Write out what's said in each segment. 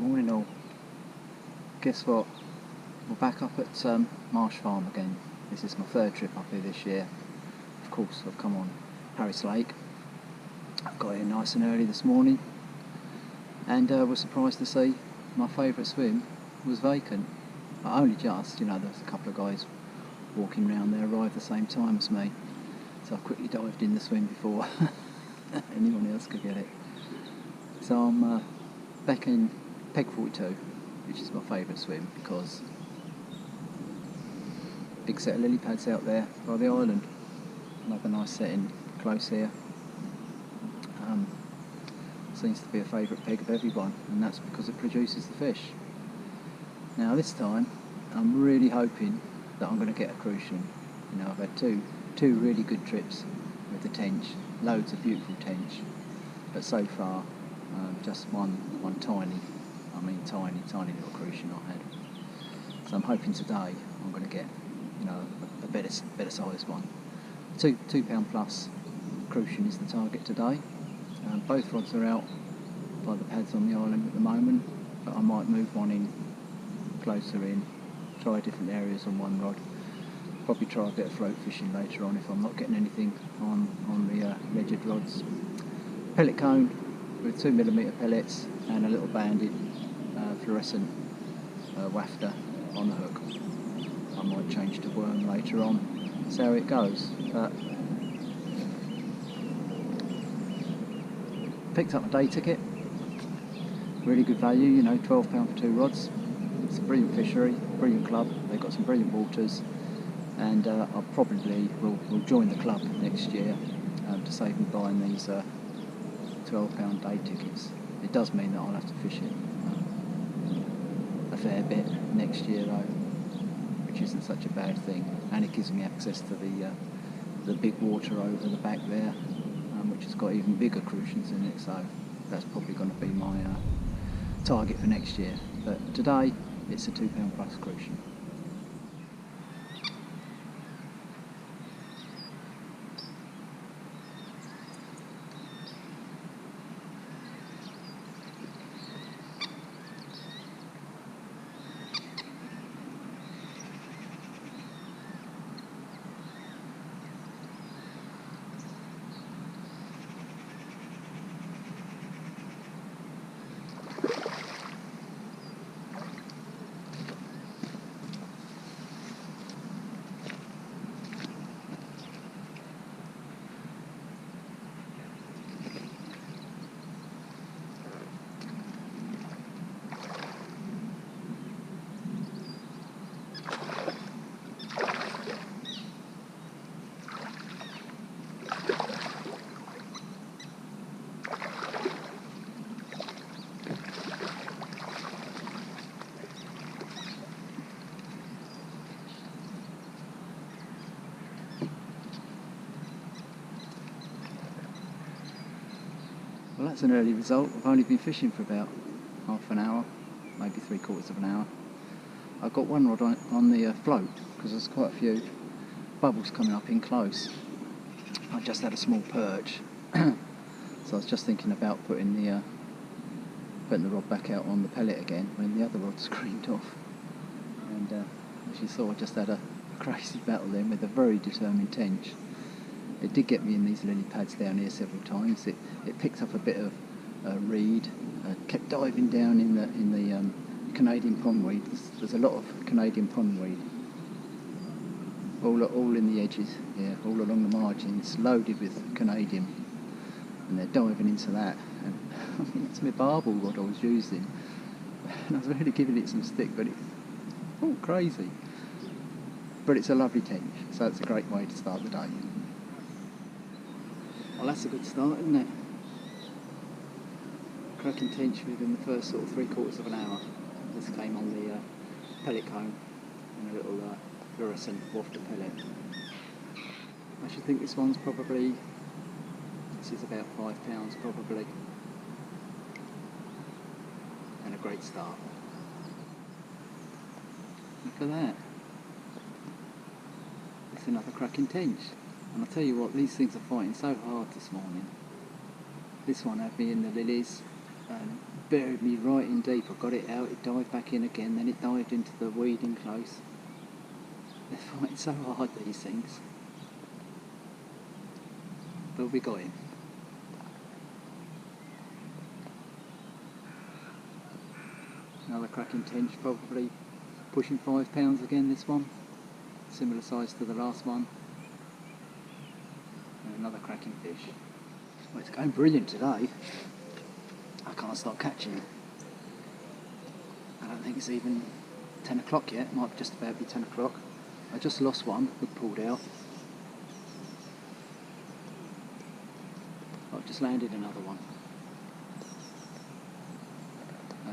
Morning all. Guess what? We're back up at Marsh Farm again. This is my third trip up here this year. Of course, I've come on Harris Lake. I've got here nice and early this morning, and was surprised to see my favourite swim was vacant. But only just, there's a couple of guys walking around there arrived the same time as me, so I quickly dived in the swim before anyone else could get it. So I'm back in Peg 42, which is my favourite swim because big set of lily pads out there by the island. Another nice setting close here. Seems to be a favourite peg of everyone, and that's because it produces the fish. Now this time I'm really hoping that I'm going to get a Crucian. I've had two really good trips with the Tench, loads of beautiful Tench, but so far just one tiny little Crucian I had. So I'm hoping today I'm going to get a better sized one. £2 plus Crucian is the target today. Both rods are out by the pads on the island at the moment, but I might move one in closer in, try different areas on one rod, probably try a bit of float fishing later on if I'm not getting anything on the legged rods. Pellet cone with 2mm pellets and a little banded fluorescent wafter on the hook. I might change to worm later on, see how it goes. But picked up a day ticket, really good value, £12 for 2 rods. It's a brilliant fishery, brilliant club, they've got some brilliant waters, and I probably will join the club next year to save me buying these £12 day tickets. It does mean that I'll have to fish it a fair bit next year though, which isn't such a bad thing, and it gives me access to the big water over the back there, which has got even bigger Crucians in it, so that's probably going to be my target for next year. But today it's a £2 plus Crucian. Well, that's an early result. I've only been fishing for about half an hour, maybe 3/4 of an hour. I've got one rod on the float because there's quite a few bubbles coming up in close. I just had a small perch, so I was just thinking about putting the rod back out on the pellet again when the other rod screamed off. And as you saw, I just had a crazy battle then with a very determined Tench. It did get me in these lily pads down here several times. It picked up a bit of reed, kept diving down in the Canadian pondweed. There's a lot of Canadian pondweed, all in the edges here, all along the margins, loaded with Canadian, and they're diving into that. And I mean, it's my barbel rod I was using, and I was really giving it some stick, but it's all crazy. But it's a lovely Tench, so it's a great way to start the day. Well, that's a good start, isn't it? Cracking Tench within the first sort of 3/4 of an hour. This came on the pellet cone and a little fluorescent wafter pellet. I should think this one's probably, this is about £5 probably, and a great start. Look at that. It's another cracking Tench. And I'll tell you what, these things are fighting so hard this morning. This one had me in the lilies, buried me right in deep. I got it out, it dived back in again, then it dived into the weeding close. They're fighting so hard, these things. But we got him. Another cracking tench, probably pushing 5 pounds again, this one. Similar size to the last one. And another cracking fish. Well, it's going brilliant today. I can't stop catching it. I don't think it's even 10 o'clock yet. It might just about be 10 o'clock. I just lost one, it pulled out. I've just landed another one.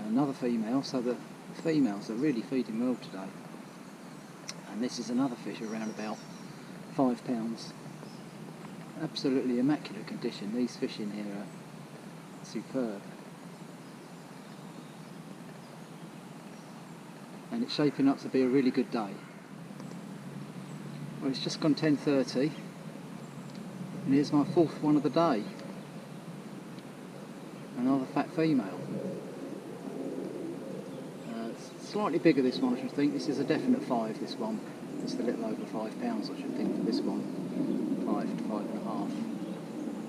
Another female, so the females are really feeding well today. And this is another fish around about 5 pounds. Absolutely immaculate condition. These fish in here are superb. And it's shaping up to be a really good day. Well, it's just gone 10:30 and here's my 4th one of the day. Another fat female. Slightly bigger, this one, I should think. This is a definite 5, this one. It's a little over 5 pounds, I should think, for this one. 5 to 5.5.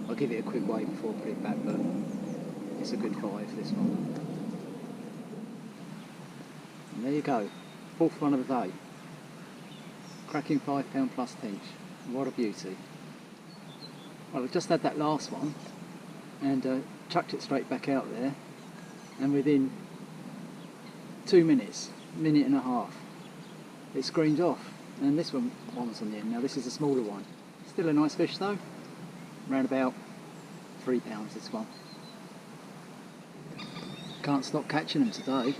I'll give it a quick weigh before I put it back, but it's a good 5, this one. And there you go, 4th one of the day. Cracking 5 pound plus tench. What a beauty. Well, I just had that last one and chucked it straight back out there, and within 2 minutes, minute and a half, it screamed off, and this one was on the end. Now this is a smaller one. Still a nice fish though, around about 3 pounds this one. Can't stop catching them today.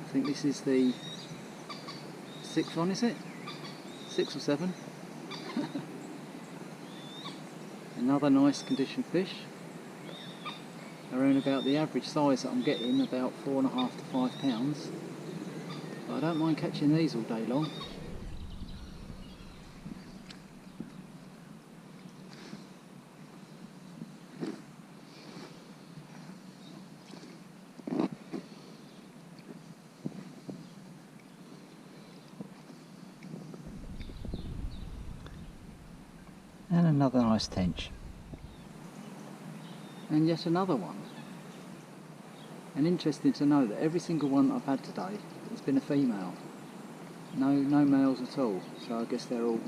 I think this is the 6th one, is it? 6 or 7. Another nice condition fish. Around about the average size that I'm getting, about 4.5 to 5 pounds. But I don't mind catching these all day long. And another nice tench. And yet another one. And interesting to know that every single one I've had today has been a female. No males at all. So I guess they're all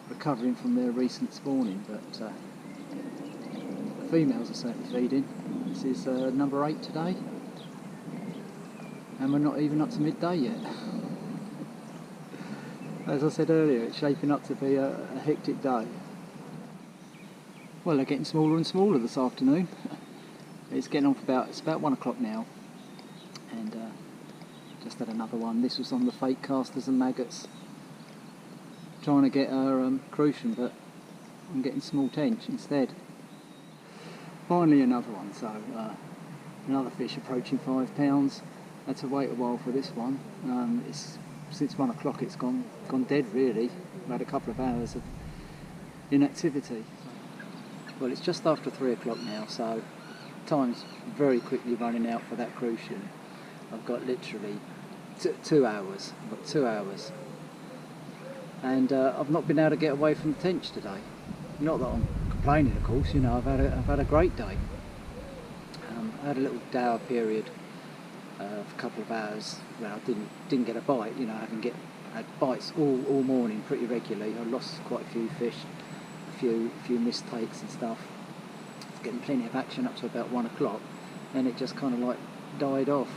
recovering from their recent spawning, but the females are certainly feeding. This is number 8 today, and we're not even up to midday yet. As I said earlier, it's shaping up to be a hectic day. Well, they're getting smaller and smaller this afternoon. It's getting on for it's about 1 o'clock now, and just had another one. This was on the fake casters and maggots, trying to get our Crucian, but I'm getting small tench instead. Finally another one, so another fish approaching 5 pounds. Had to wait a while for this one. Since 1 o'clock it's gone dead really. We've had a couple of hours of inactivity. Well, it's just after 3 o'clock now, so time's very quickly running out for that Crucian. I've got literally 2 hours. I've got 2 hours. And I've not been able to get away from the tench today. Not that I'm complaining, of course, you know, I've had a great day. I had a little dour period of a couple of hours where I didn't get a bite, you know, I had bites all morning pretty regularly. I lost quite a few fish, a few mistakes and stuff. Getting plenty of action up to about 1 o'clock, and it just kind of like died off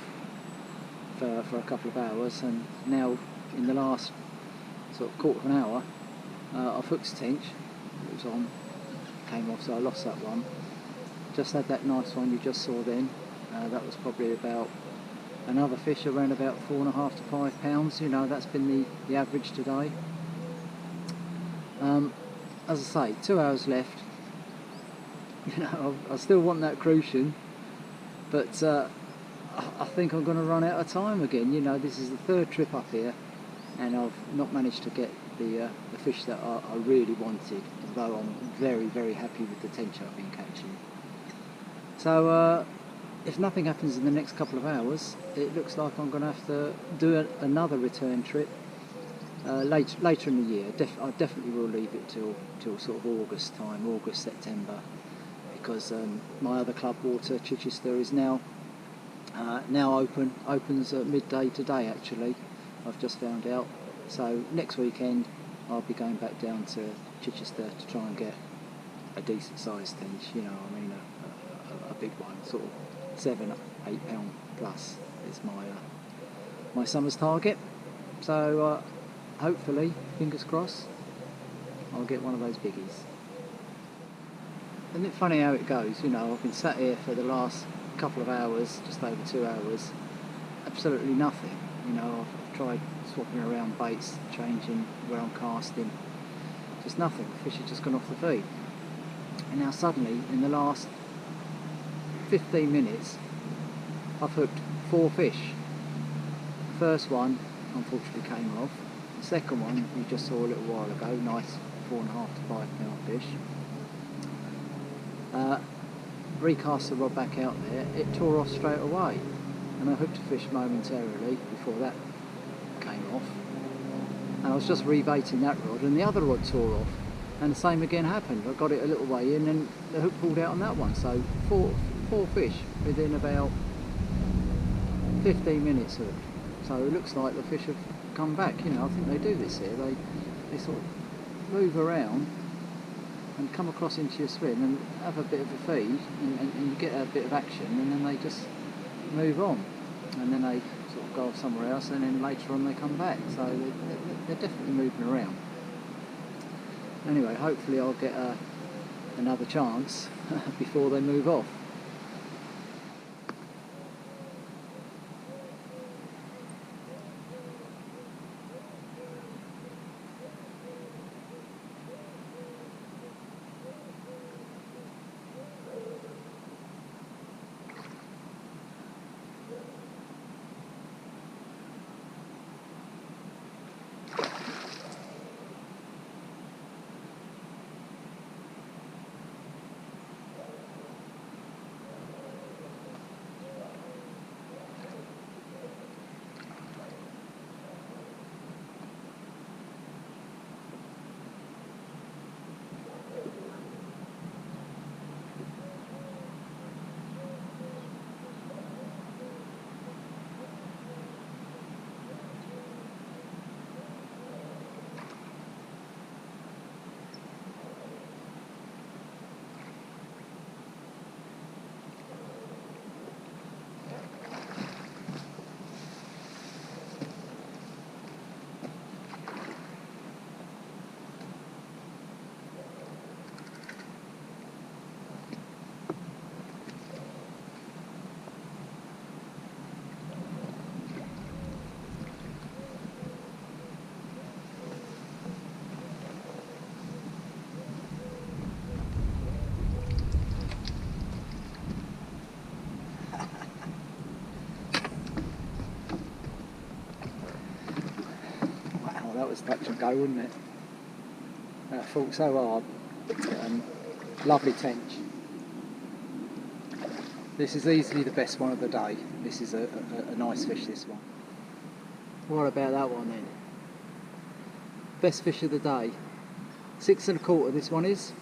for a couple of hours, and now in the last sort of quarter of an hour I've hooked tench. It was on, came off, so I lost that one. Just had that nice one you just saw then. That was probably about another fish around about 4.5 to 5 pounds. You know, that's been the average today. As I say, 2 hours left. You know, I still want that Crucian, but I think I'm going to run out of time again. You know, this is the 3rd trip up here, and I've not managed to get the fish that I really wanted, although I'm very, very happy with the tench I've been catching. So if nothing happens in the next couple of hours, it looks like I'm going to have to do another return trip later in the year. I definitely will leave it till sort of August time, August, September, because my other club, Water Chichester, is now opens at midday today actually. I've just found out. So next weekend I'll be going back down to Chichester to try and get a decent sized tench, you know, I mean a big one, sort of 7-8 pound plus is my summer's target. So hopefully, fingers crossed, I'll get one of those biggies. Isn't it funny how it goes? You know, I've been sat here for the last couple of hours, just over 2 hours, absolutely nothing. You know, I've tried swapping around baits, changing where I'm casting, just nothing. The fish have just gone off the feed. And now suddenly, in the last 15 minutes, I've hooked 4 fish. The first one, unfortunately, came off. The second one, we just saw a little while ago, nice 4.5 to 5 pound fish. Recast the rod back out there, it tore off straight away, and I hooked a fish momentarily before that came off, and I was just rebaiting that rod and the other rod tore off, and the same again happened. I got it a little way in and the hook pulled out on that one. So four fish within about 15 minutes hooked. So it looks like the fish have come back. You know, I think they do this here. They sort of move around and come across into your swim and have a bit of a feed, and you get a bit of action, and then they just move on, and then they sort of go off somewhere else, and then later on they come back. So they're definitely moving around. Anyway, hopefully I'll get another chance before they move off. That was touch and go, wasn't it? I fought so hard. Lovely tench. This is easily the best one of the day. This is a nice fish, this one. What about that one then? Best fish of the day. 6 1/4 this one is.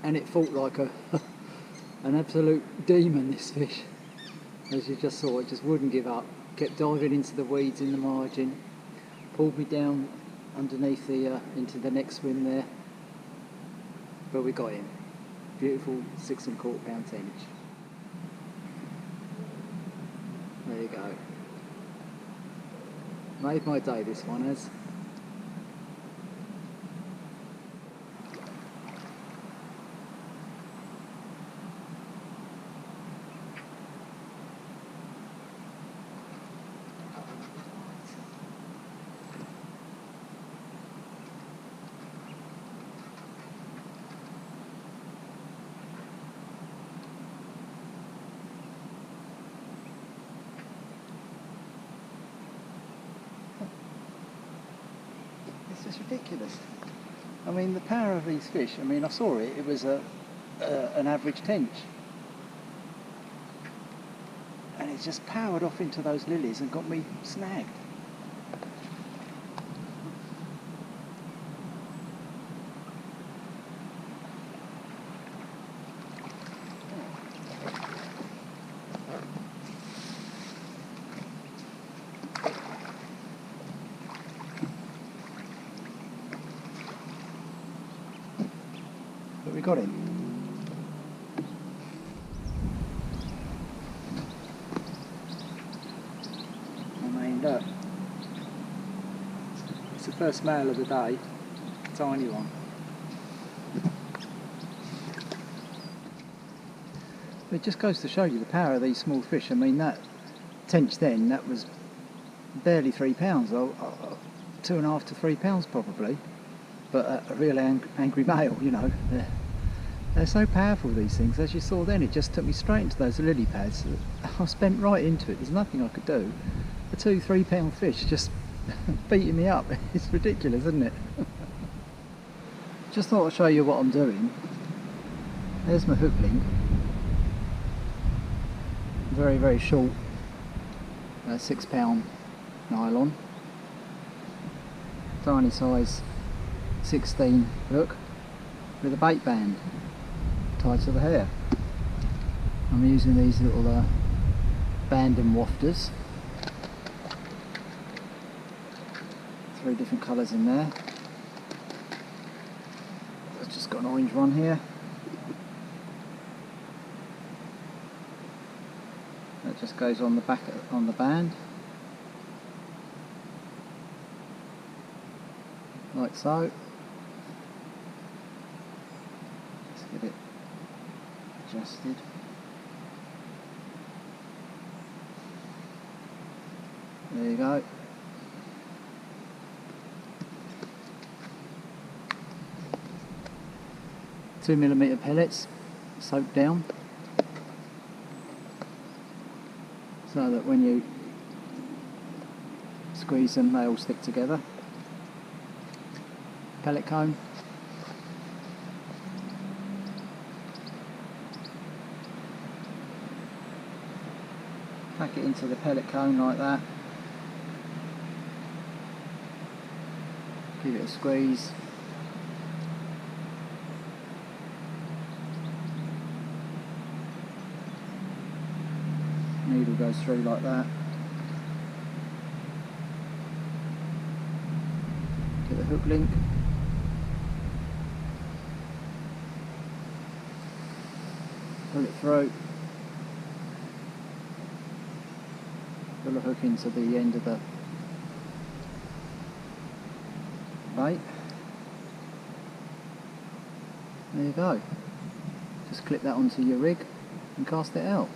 And it fought like an absolute demon, this fish. As you just saw, it just wouldn't give up. Kept diving into the weeds in the margin. Pulled me down underneath into the next swim there, but we got him. Beautiful 6 1/4 pound tench. There you go. Made my day, this one has. It's just ridiculous. I mean, the power of these fish, I mean, I saw it, it was a an average tench. And it just powered off into those lilies and got me snagged. But we got him. Look, it's the first male of the day, tiny one. It just goes to show you the power of these small fish. I mean, that tench then, that was barely £3, 2.5 to £3 probably, but a real angry male, you know. They're so powerful, these things. As you saw then, it just took me straight into those lily pads. I spent right into it, there's nothing I could do. A 2-3 pound fish just beating me up. It's ridiculous, isn't it? Just thought I'd show you what I'm doing. There's my hook link. Very, very short, 6 pound nylon. Tiny size 16 hook with a bait band tied to the hair. I'm using these little band and wafters. 3 different colours in there. I've just got an orange one here. That just goes on the back on the band, like so. Let's get it adjusted. There you go. .2mm pellets soaked down, so that when you squeeze them they all stick together. Pellet cone. Pack it into the pellet cone like that. Give it a squeeze. Needle goes through like that. Get the hook link. Pull it through. Pull the hook into the end of the bait. There you go. Just clip that onto your rig and cast it out.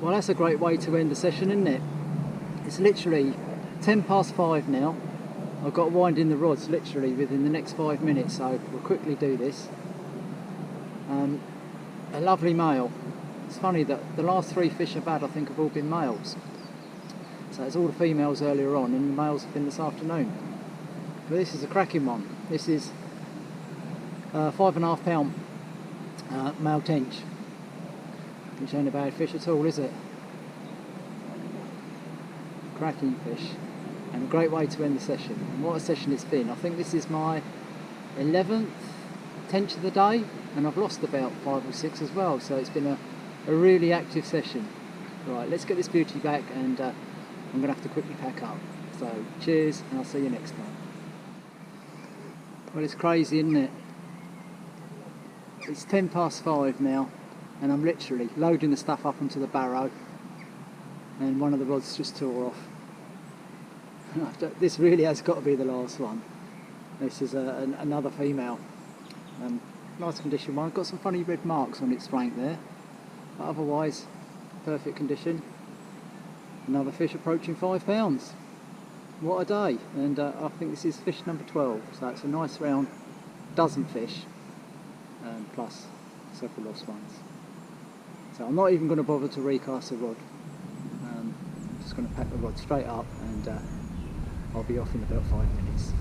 Well, that's a great way to end the session, isn't it? It's literally 5:10 now. I've got to wind in the rods literally within the next 5 minutes, so we'll quickly do this. A lovely male. It's funny that the last 3 fish I've had, I think, have all been males. So it's all the females earlier on, and the males have been this afternoon. But this is a cracking one. This is 5.5 pound male tench, which ain't a bad fish at all, is it? Cracking fish, and a great way to end the session. And what a session it's been. I think this is my 11th tench of the day, and I've lost about 5 or 6 as well, so it's been a really active session. Right, let's get this beauty back, and I'm going to have to quickly pack up. So cheers, and I'll see you next time. Well, it's crazy, isn't it? It's 5:10 now, and I'm literally loading the stuff up onto the barrow, and one of the rods just tore off. This really has got to be the last one. This is another female. Nice condition one. Got some funny red marks on its flank there, but otherwise perfect condition. Another fish approaching 5 pounds. What a day! And I think this is fish number 12, so it's a nice round dozen fish, plus several lost ones. So I'm not even going to bother to recast the rod. I'm just going to pack the rod straight up, and I'll be off in about 5 minutes.